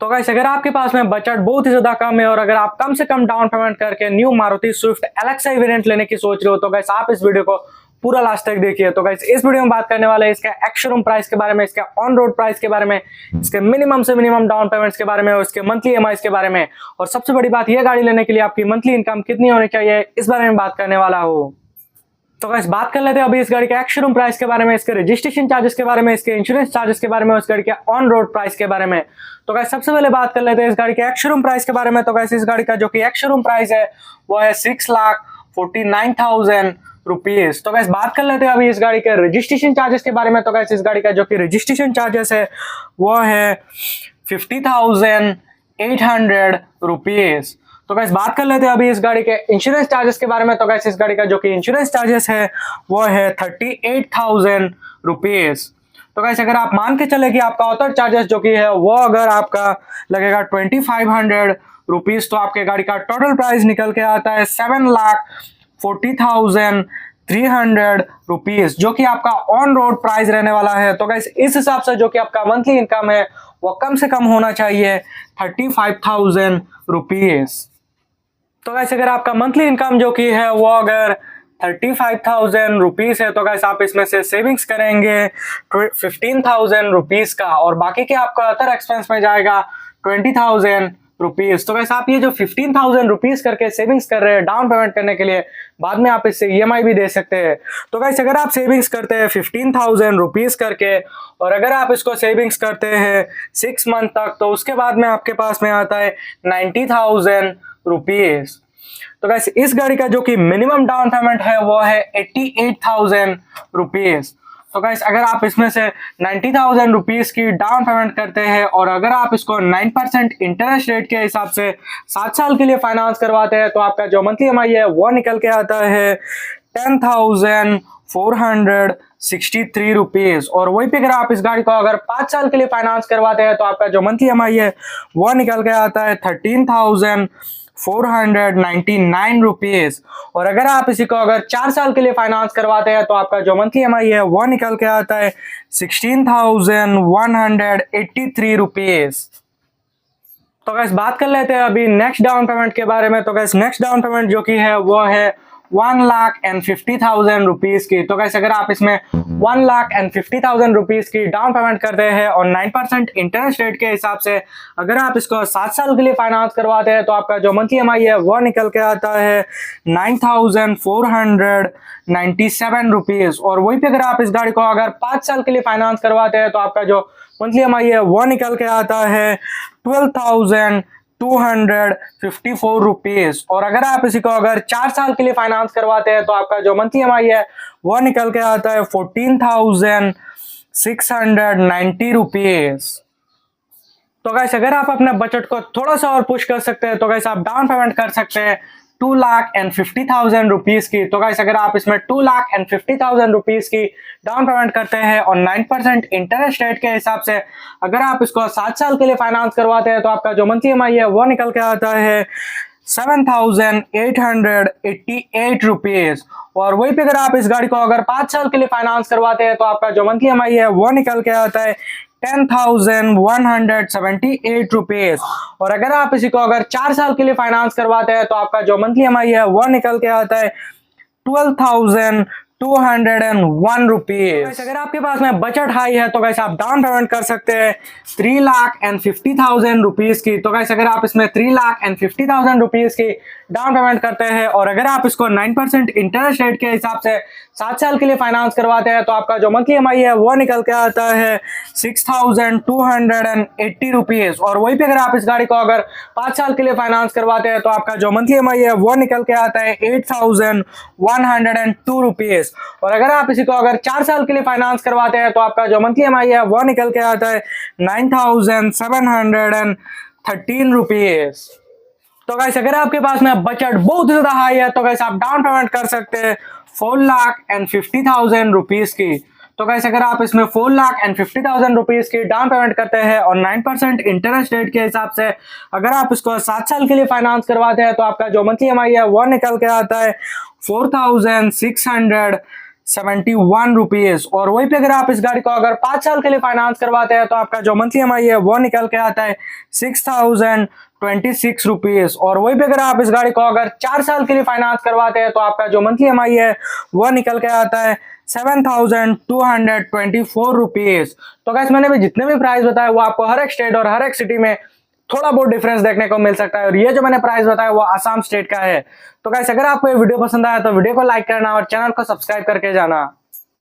तो गाइस अगर आपके पास में बजट बहुत ही ज्यादा कम है और अगर आप कम से कम डाउन पेमेंट करके new Maruti Swift Alexa variant लेने की सोच रहे हो तो गाइस आप इस वीडियो को पूरा लास्ट तक देखिए। तो गाइस इस वीडियो में बात करने वाले हैं इसका एक्स-शोरूम प्राइस के बारे में, इसका ऑन रोड प्राइस के बारे में, इसके मिनिमम से मिनिमम डाउन पेमेंट्स के बारे में और इसके मंथली ईएमआईस के बारे में, और सबसे बड़ी बात यह गाड़ी लेने के लिए आपकी मंथली इनकम कितनी होनी चाहिए इस बारे में बात करने वाला हूँ। तो गाइस बात कर लेते हैं अभी इस गाड़ी के एक्स-शोरूम प्राइस के बारे में, इसके रजिस्ट्रेशन चार्जेस के बारे में, इसके इंश्योरेंस चार्जेस के बारे में और इस गाड़ी के ऑन रोड प्राइस के बारे में। तो गाइस सबसे पहले बात कर लेते हैं इस गाड़ी के एक्स-शोरूम प्राइस के बारे में। तो गाइस इस गाड़ी का जो कि एक्स-शोरूम प्राइस है वो है 6,49,000 रुपीज। तो गाइस बात कर लेते हैं अभी इस गाड़ी के रजिस्ट्रेशन चार्जेस के बारे में। तो गाइस इस गाड़ी का जो कि रजिस्ट्रेशन चार्जेस है वो है 50,800 रुपीज। तो गाइस बात कर लेते हैं अभी इस गाड़ी के इंश्योरेंस चार्जेस के बारे में। तो गाइस इस गाड़ी का जो कि इंश्योरेंस चार्जेस है वो है 38,000 रुपीज। तो गाइस अगर आप मान के चले कि आपका ऑथर चार्जेस जो कि है वो अगर आपका लगेगा 2500 रुपीज, तो आपके गाड़ी का टोटल प्राइस निकल के आता है 7,40,300 रुपीज, जो कि आपका ऑन रोड प्राइस रहने वाला है। तो गाइस इस हिसाब से जो कि आपका मंथली इनकम है वो कम से कम होना चाहिए 35,000 रुपीज। तो गाइस अगर आपका मंथली इनकम जो कि है वो अगर 35,000 रुपीज है तो गाइस आप इसमें से सेविंग्स करेंगे 15,000 रुपीज का और बाकी के आपका अदर एक्सपेंस में जाएगा 20,000 रुपीज। तो गाइस आप ये जो 15,000 रुपीज करके सेविंग्स कर रहे हैं डाउन पेमेंट करने के लिए, बाद में आप इससे ईएमआई भी दे सकते हैं। तो गाइस अगर आप सेविंग्स करते हैं 15,000 रुपीज करके और अगर आप इसको सेविंग्स करते हैं 6 मंथ तक, तो उसके बाद में आपके पास में आता है 90,000 रुपीज। तो गाइस इस गाड़ी का जो कि मिनिमम डाउन पेमेंट है वो है 88,000 रुपीज। तो गाइस अगर आप इसमें से 90,000 रुपीज की डाउन पेमेंट करते हैं और अगर आप इसको 9% इंटरेस्ट रेट के हिसाब से 7 साल के लिए फाइनेंस करवाते हैं तो आपका जो मंथली ईएमआई है वो निकल के आता है 10,463 रुपीज। और वही पे अगर आप इस गाड़ी को अगर 5 साल के लिए फाइनेंस करवाते हैं तो आपका जो मंथली ईएमआई है वो निकल के आता है 13,499 रुपीज। और अगर आप इसी को अगर 4 साल के लिए फाइनेंस करवाते हैं तो आपका जो मंथली ईएमआई है वो निकल के आता है 16,183 रुपीज। तो गाइस बात कर लेते हैं अभी नेक्स्ट डाउन पेमेंट के बारे में। तो गाइस नेक्स्ट डाउन पेमेंट जो कि है वो है 1,50,000 रुपीज की। तो गाइस अगर आप इसमें 1,50,000 रुपीज की डाउन पेमेंट करते हैं और 9% इंटरेस्ट रेट के हिसाब से अगर आप इसको 7 साल के लिए फाइनेंस करवाते हैं तो आपका जो मंथली ईएमआई है वो निकल के आता है 9,497 रुपीज। और वही पे अगर आप इस गाड़ी को अगर 5 साल के लिए फाइनेंस करवाते हैं तो आपका जो मंथली ईएमआई है वो निकल के आता है 12,254 रुपीज। और अगर आप इसी को अगर 4 साल के लिए फाइनेंस करवाते हैं तो आपका जो मंथली ईएमआई है वो निकल के आता है 14,690 रुपीज। तो गाइस अगर आप अपने बजट को थोड़ा सा और पुश कर सकते हैं तो गाइस आप डाउन पेमेंट कर सकते हैं 2,50,000 रुपीज की। तो गाइस अगर आप इसमें 2,50,000 रुपीज की डाउन पेमेंट करते हैं और 9% इंटरेस्ट रेट के हिसाब से अगर आप इसको 7 साल के लिए फाइनेंस करवाते हैं तो आपका जो मंथली ईएमआई है वो निकल के आता है 7,888 रुपीज। और वही पे अगर आप इस गाड़ी को अगर 5 साल के लिए फाइनेंस करवाते हैं तो आपका जो मंथली ईएमआई है वो निकल के आता है 10,178 रुपीज। और अगर आप इसी को अगर 4 साल के लिए फाइनेंस करवाते हैं तो आपका जो मंथली ईएमआई है वो निकल के आता है 12,201 रुपीज। अगर आपके पास में बजट हाई है तो गाइस आप डाउन पेमेंट कर सकते हैं 3,50,000 रुपीज की। तो गाइस अगर आप इसमें 3,50,000 रुपीज की डाउन पेमेंट करते हैं और अगर आप इसको 9% इंटरेस्ट रेट के हिसाब से 7 साल के लिए फाइनेंस करवाते हैं तो आपका जो मंथली ईएमआई है वो निकल के आता है 6,280 रुपीज। और वही पे अगर आप इस गाड़ी को अगर 5 साल के लिए फाइनेंस करवाते हैं तो आपका जो मंथली ईएमआई है वो निकल के आता है 8,102 रुपीज। और अगर आप इसी को अगर 4 साल के लिए फाइनेंस करवाते हैं तो आपका जो मंथली ईएमआई है वो निकल के आता है 9,713 रुपीज। तो गाइस अगर आपके पास में बजट बहुत ज्यादा हाई है तो गाइस आप डाउन पेमेंट कर सकते हैं 4,50,000 रुपीज की। तो गाइस अगर आप इसमें 4,50,000 रुपीज की डाउन पेमेंट करते हैं और 9% इंटरेस्ट रेट के हिसाब से अगर आप इसको 7 साल के लिए फाइनेंस करवाते हैं तो आपका जो मंथली ईएमआई है वो निकल के आता है 4,600 71 रुपीज। और वहीं पे अगर आप इस गाड़ी को अगर 5 साल के लिए फाइनेंस करवाते हैं तो आपका जो मंथली EMI है वो निकल के आता है 6026 रुपीज। और वहीं पे अगर आप इस गाड़ी को अगर 4 साल के लिए फाइनेंस करवाते हैं तो आपका जो मंथली EMI है वो निकल के आता है 7224 रुपीज। तो गाइस मैंने भी जितने भी प्राइस बताए वो आपको हर एक स्टेट और हर एक सिटी में थोड़ा बहुत डिफरेंस देखने को मिल सकता है। और ये जो मैंने प्राइस बताया वो आसाम स्टेट का है। तो गाइस अगर आपको ये वीडियो पसंद आया तो वीडियो को लाइक करना और चैनल को सब्सक्राइब करके जाना।